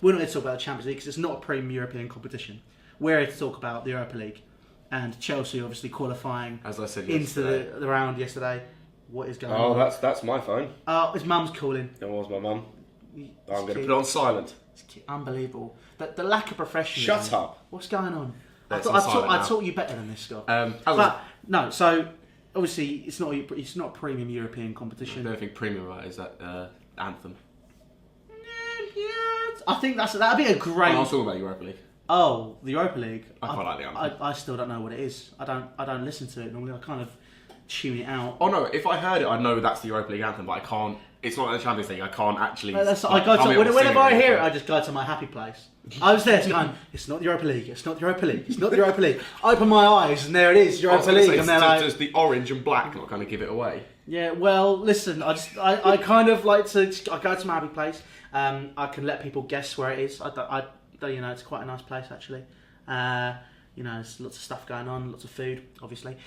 We're not here to talk about the Champions League because it's not a premium European competition. We're here to talk about the Europa League and Chelsea obviously qualifying, as I said into the round yesterday. What is going on? Oh, that's my phone. His mum's calling. It was my mum. I'm going to put it on silent. Unbelievable. The lack of professionalism. Shut up. What's going on? I Let's taught you better than this, Scott. But so obviously it's not a premium European competition. The only thing premium about is that anthem. Yeah, I think that'd be a great. I was talking about Europa League. Oh, the Europa League. I quite like the anthem. I still don't know what it is. I don't listen to it normally. I kind of tune it out. Oh no! If I heard it, I'd know that's the Europa League anthem, but I can't. It's not the Champions League. I can't actually. Whenever I hear it, I just go to my happy place. I was there going, it's not the Europa League. It's not the Europa League. It's not the Europa League. I open my eyes and there it is, Europa League. And they're like, does the orange and black not kind of give it away? Yeah. Well, listen. I kind of like to. I go to my happy place. I can let people guess where it is. It's quite a nice place actually. There's lots of stuff going on, lots of food, obviously,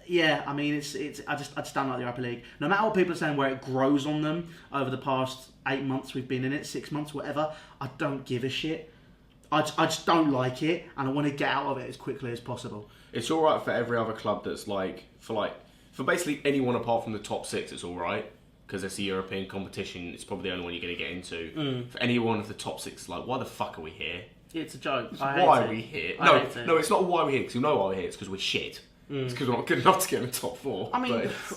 yeah, I mean, I just don't like the Europa League. No matter what people are saying, where it grows on them over the past 8 months we've been in it, 6 months, whatever, I don't give a shit. I just don't like it, and I want to get out of it as quickly as possible. It's all right for every other club that's for basically anyone apart from the top 6. It's all right because it's a European competition. It's probably the only one you're going to get into. For anyone of the top 6, like, why the fuck are we here? It's a joke. Why are we here? No, it's not why we're here because you know why we're here. It's because we're shit. It's because we're not good enough to get in the top 4. I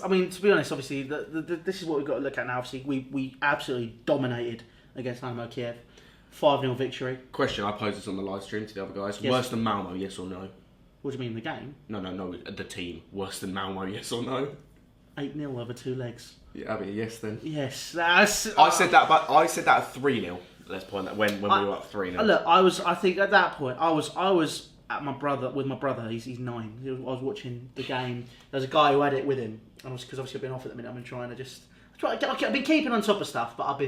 mean, to be honest, obviously, this is what we've got to look at now. Obviously, we absolutely dominated against Dynamo Kiev. 5-0 victory. Question, I posed this on the live stream to the other guys. Yes. Worse than Malmo, yes or no? What do you mean, the game? No, the team. Worse than Malmo, yes or no? 8-0 over 2 legs. Yeah, I mean, yes then. Yes. I said that at 3-0. Let's point that when we were up 3-0. Look, I think at that point, I was at with my brother. He's 9. I was watching the game. There's a guy who had it with him, and because obviously I've been off at the minute, I've been trying to I've been keeping on top of stuff, but I've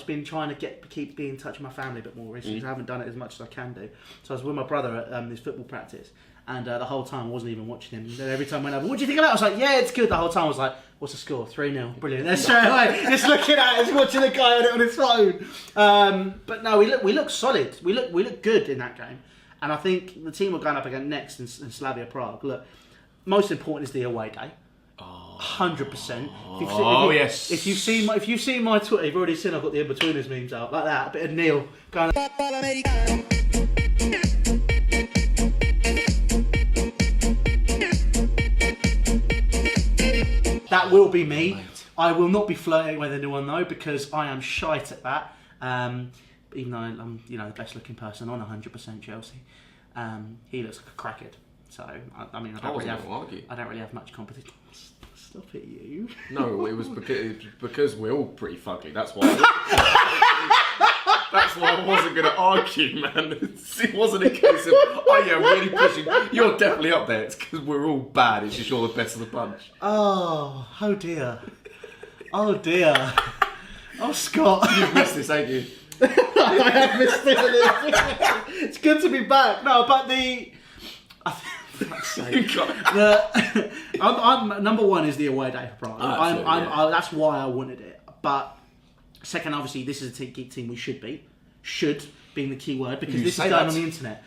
been trying to keep being in touch with my family a bit more recently. I haven't done it as much as I can do. So I was with my brother at this football practice, and the whole time I wasn't even watching him. And then every time I went over, what do you think about it? I was like, yeah, it's good. The whole time I was like, what's the score? 3-0. Brilliant. That's straight away. Just looking at it, watching the guy on his phone. But no, we look solid. We look good in that game. And I think the team we're going up against next in Slavia Prague. Look, most important is the away day. 100%. Yes. If you've seen my Twitter, you've already seen I've got the in-betweeners memes out like that. A bit of Neil going. That will be me. Right. I will not be flirting with anyone though because I am shite at that. Even though I'm the best looking person on 100% Chelsea, he looks like a crackhead. So I don't really have much competition. Stop it, you. No, it was because we're all pretty fugly. That's why. That's why I wasn't going to argue, man. It wasn't a case of, I'm really pushing. You're definitely up there. It's because we're all bad. It's just you're the best of the bunch. Oh dear. Oh dear. Oh, Scott. You've missed this, ain't you? I have missed it. It's good to be back. No, but I'm number one is the away day for Prague. That's why I wanted it. But second, obviously, this is a team we should beat. Should being the key word because this is going on the internet.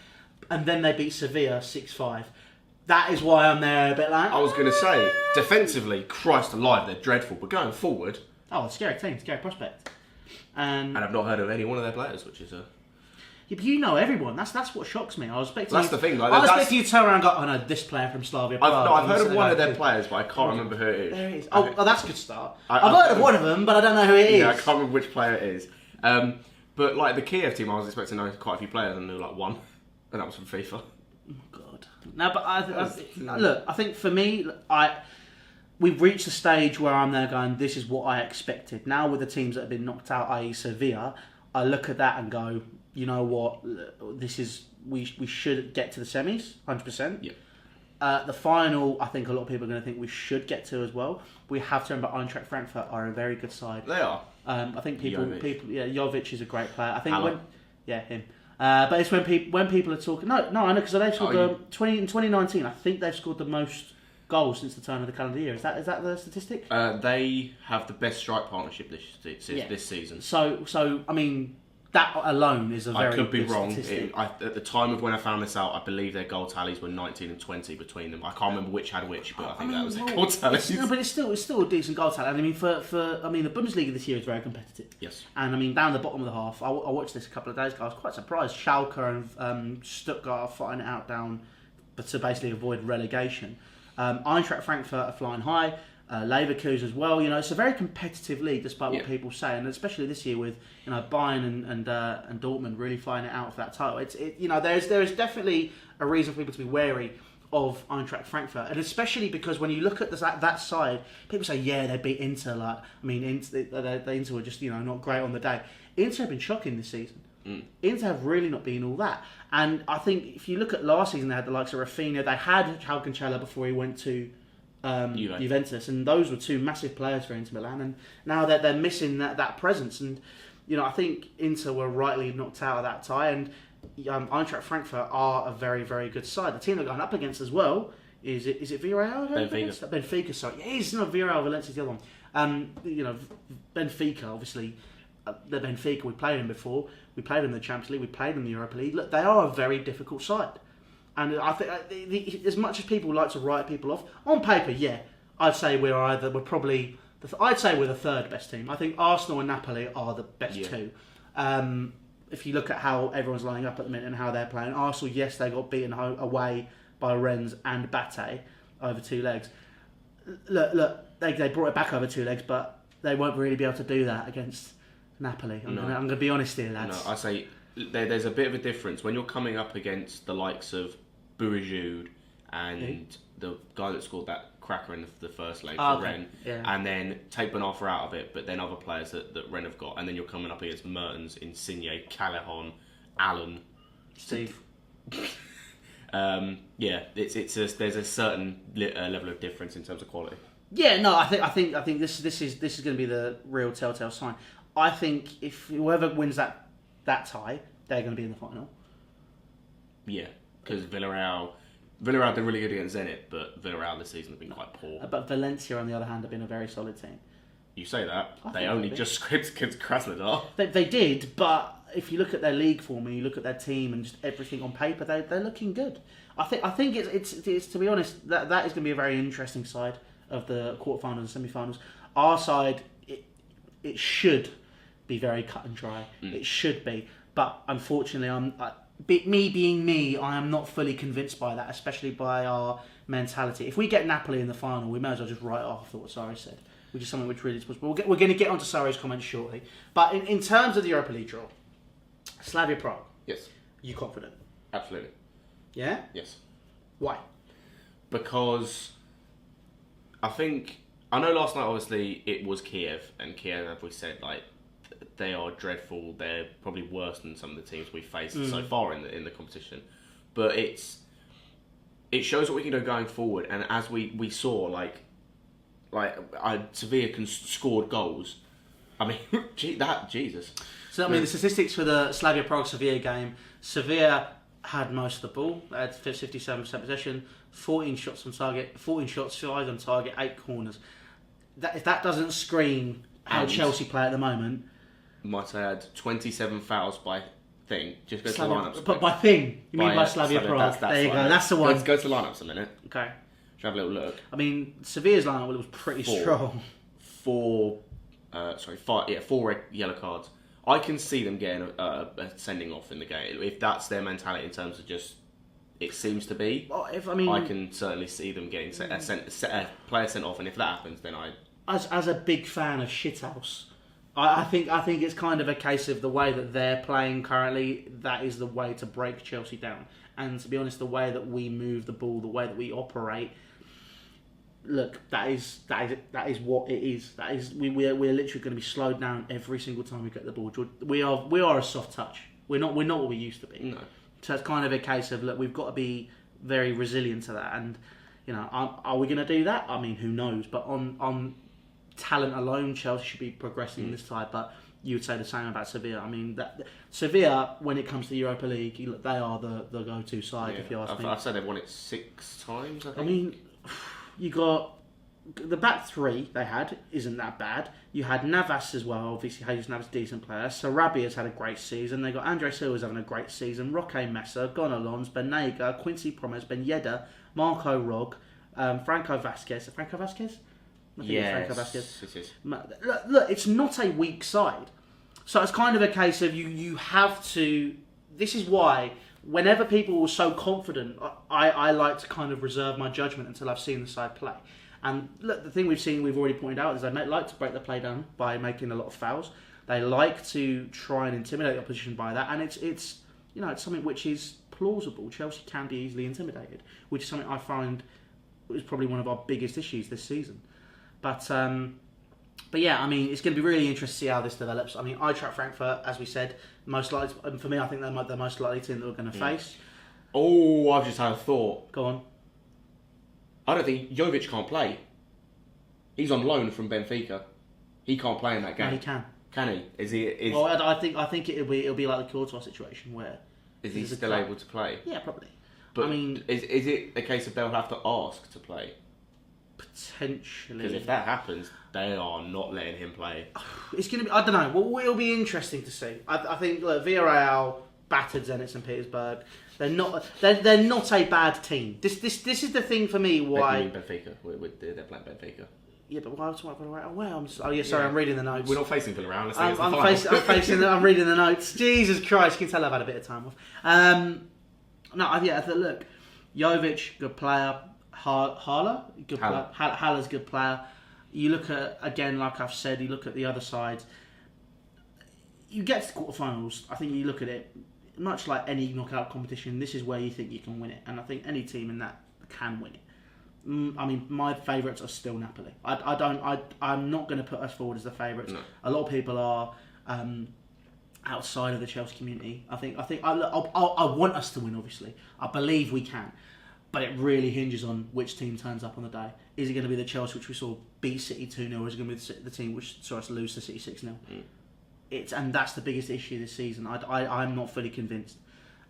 And then they beat Sevilla 6-5. That is why I'm there a bit like. I was going to say defensively, Christ alive, they're dreadful. But going forward, a scary team, scary prospect. And I've not heard of any one of their players, which is a. Yeah, but you know everyone. That's what shocks me. I was expecting. That's the thing. Like, I was expecting you to turn around and go, "Oh no, this player from Slavia Prague." I've heard of one of their players, but I can't remember who it is. There it is. Oh, that's a good start. I've heard of one of them, but I don't know who it is. Yeah, I can't remember which player it is. But like the Kiev team, I was expecting to know quite a few players, and I knew like one, and that was from FIFA. Oh God. No, but look. I think for me, we've reached the stage where I'm there going, this is what I expected. Now with the teams that have been knocked out, i.e. Sevilla, I look at that and go, you know what, we should get to the semis, 100%. Yeah. The final, I think a lot of people are going to think we should get to as well. We have to remember Eintracht Frankfurt are a very good side. They are. I think Jovic is a great player. I think him. But it's when people are talking. No, I know because they've scored in 2019. I think they've scored the most goals since the turn of the calendar year. Is that the statistic? They have the best strike partnership this season. So I mean, that alone is a very I could be good wrong. statistic. At the time of when I found this out, I believe their goal tallies were 19 and 20 between them. I can't remember which had which, but I think that was their goal tallies. No, but it's still a decent goal tally. And I mean, the Bundesliga this year is very competitive. Yes. And I mean, down the bottom of the half, I watched this a couple of days ago. I was quite surprised. Schalke and Stuttgart are fighting it out down, but to basically avoid relegation. Eintracht Frankfurt are flying high. Leverkusen as well. It's a very competitive league, despite what people say, and especially this year with Bayern and Dortmund really flying it out for that title. There is definitely a reason for people to be wary of Eintracht Frankfurt, and especially because when you look at that side, people say, yeah, they beat Inter. Inter were just not great on the day. Inter have been shocking this season. Inter have really not been all that, and I think if you look at last season, they had the likes of Rafinha. They had Halkencella before he went to Juventus, and those were two massive players for Inter Milan, and now they're missing that presence. And I think Inter were rightly knocked out of that tie, and Eintracht Frankfurt are a very, very good side. The team they're going up against as well is it Villarreal? Benfica, sorry. Yeah, it's not Villarreal. Valencia's the other one. Benfica, obviously. The Benfica, we played them before. We played them in the Champions League. We played them in the Europa League. Look, they are a very difficult side. And I think, as much as people like to write people off, on paper, yeah, I'd say we're probably I'd say we're the third best team. I think Arsenal and Napoli are the best two. If you look at how everyone's lining up at the minute and how they're playing, Arsenal, yes, they got beaten away by Rennes and Bate over 2 legs. Look, they brought it back over 2 legs, but they won't really be able to do that against Napoli. I'm going to be honest here, lads. No, I say there's a bit of a difference when you're coming up against the likes of Bourigeaud and the guy that scored that cracker in the first leg for Rennes, and then take Ben Arthur out of it, but then other players that Rennes have got, and then you're coming up against Mertens, Insigne, Callahan, Allen, Steve. There's a certain level of difference in terms of quality. Yeah, no, I think this is going to be the real telltale sign. I think if whoever wins that tie, they're going to be in the final. Yeah, because Villarreal did really good against Zenit, but Villarreal this season have been quite poor. But Valencia, on the other hand, have been a very solid team. You say that. They only just scraped against Krasnodar. They did, but if you look at their league form and you look at their team and just everything on paper, they're looking good. I think it's to be honest, that is going to be a very interesting side of the quarterfinals and semi-finals. Our side, it should be very cut and dry. It should be, but unfortunately, me being me, I am not fully convinced by that, especially by our mentality. If we get Napoli in the final, we may as well just write off what Sarri said, which is something which really is possible. We're going to get onto Sarri's comments shortly, but in terms of the Europa League draw, Slavia Prague. Yes. You confident? Absolutely. Yeah? Yes. Why? Because I know last night obviously it was Kiev, and Kiev, as we said, they are dreadful. They're probably worse than some of the teams we've faced so far in the competition. But it shows what we can do going forward, and as we saw, Sevilla scored goals. I mean, Jesus. So, the statistics for the Slavia Prague-Sevilla game, Sevilla had most of the ball. They had 57% possession, 14 shots on target, 5 on target, 8 corners. If that doesn't scream how Chelsea play at the moment... Might I add 27 fouls by thing. Just go to the lineups. But by thing? You mean by Slavia Prague? There you go, that's the one. Let's go to the lineups a minute. Okay. Should have a little look. I mean, Sevilla's lineup was pretty strong. 4 red yellow cards. I can see them getting a sending off in the game if that's their mentality in terms of just it seems to be. Well, I can certainly see them getting a player sent off, and if that happens, then as a big fan of shithouse, I think it's kind of a case of the way that they're playing currently. That is the way to break Chelsea down. And to be honest, the way that we move the ball, the way that we operate. Look, that is what it is. We're literally going to be slowed down every single time we get the ball. We are a soft touch. We're not what we used to be. No. So it's kind of a case of, look, we've got to be very resilient to that. And are we going to do that? I mean, who knows? But on talent alone, Chelsea should be progressing in this tie. But you would say the same about Sevilla. I mean, Sevilla, when it comes to the Europa League, they are the go-to side. If you ask me, I've said they've won it 6 times. I think. I mean. You got the back three they had isn't that bad. You had Navas as well. Obviously, Jesus Navas a decent player. Sarabia's had a great season. They got Andre Silva's having a great season. Roque Mesa, Gonalons, Benega, Quincy Promes, Ben Yedder, Marco Rog, Franco Vasquez. Franco Vasquez? I think it's Franco Vasquez. It is. Look, it's not a weak side. So it's kind of a case of you have to... This is why, whenever people were so confident, I like to kind of reserve my judgment until I've seen the side play. And look, the thing we've already pointed out, is they like to break the play down by making a lot of fouls. They like to try and intimidate the opposition by that, and it's something which is plausible. Chelsea can be easily intimidated, which is something I find is probably one of our biggest issues this season. But yeah, I mean, it's going to be really interesting to see how this develops. I mean, Eintracht Frankfurt, as we said, most likely, for me, I think they're the most likely team that we're going to face. Oh, I've just had a thought. Go on. I don't think Jovic can't play. He's on loan from Benfica. He can't play in that game. No, he can. Can he? Is he? Well, I think it'll be like the Courtois situation where is he still able to play? Yeah, probably. But I mean, is it a case of they'll have to ask to play? Potentially. Because if that happens, they are not letting him play. It's going to be. I don't know. Well, it'll be interesting to see. I think Villarreal battered Zenit St. Petersburg. They're not a bad team. This is the thing for me. Why? You mean Benfica? They're playing Benfica. Yeah, but why am I Villarreal? Well, I'm reading the notes. We're not facing Villarreal. I'm reading the notes. Jesus Christ, you can tell I've had a bit of time off. Look, Jovic, good player. Haller, good player. Haller's good player. You look at, again, like I've said, you look at the other side. You get to the quarterfinals. I think you look at it, much like any knockout competition, this is where you think you can win it. And I think any team in that can win it. I mean, my favourites are still Napoli. I'm not going to put us forward as the favourites. No. A lot of people are outside of the Chelsea community. I want us to win, obviously. I believe we can. But it really hinges on which team turns up on the day. Is it going to be the Chelsea which we saw beat City 2-0, or is it going to be the team which saw us lose to City 6-0? And that's the biggest issue this season. I'm not fully convinced.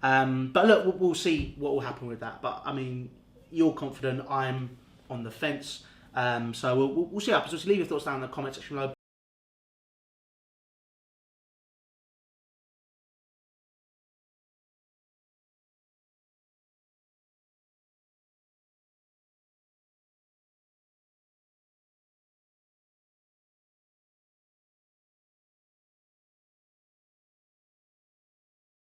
But look, we'll see what will happen with that. But I mean, you're confident. I'm on the fence. So we'll see what happens. Just leave your thoughts down in the comment section below.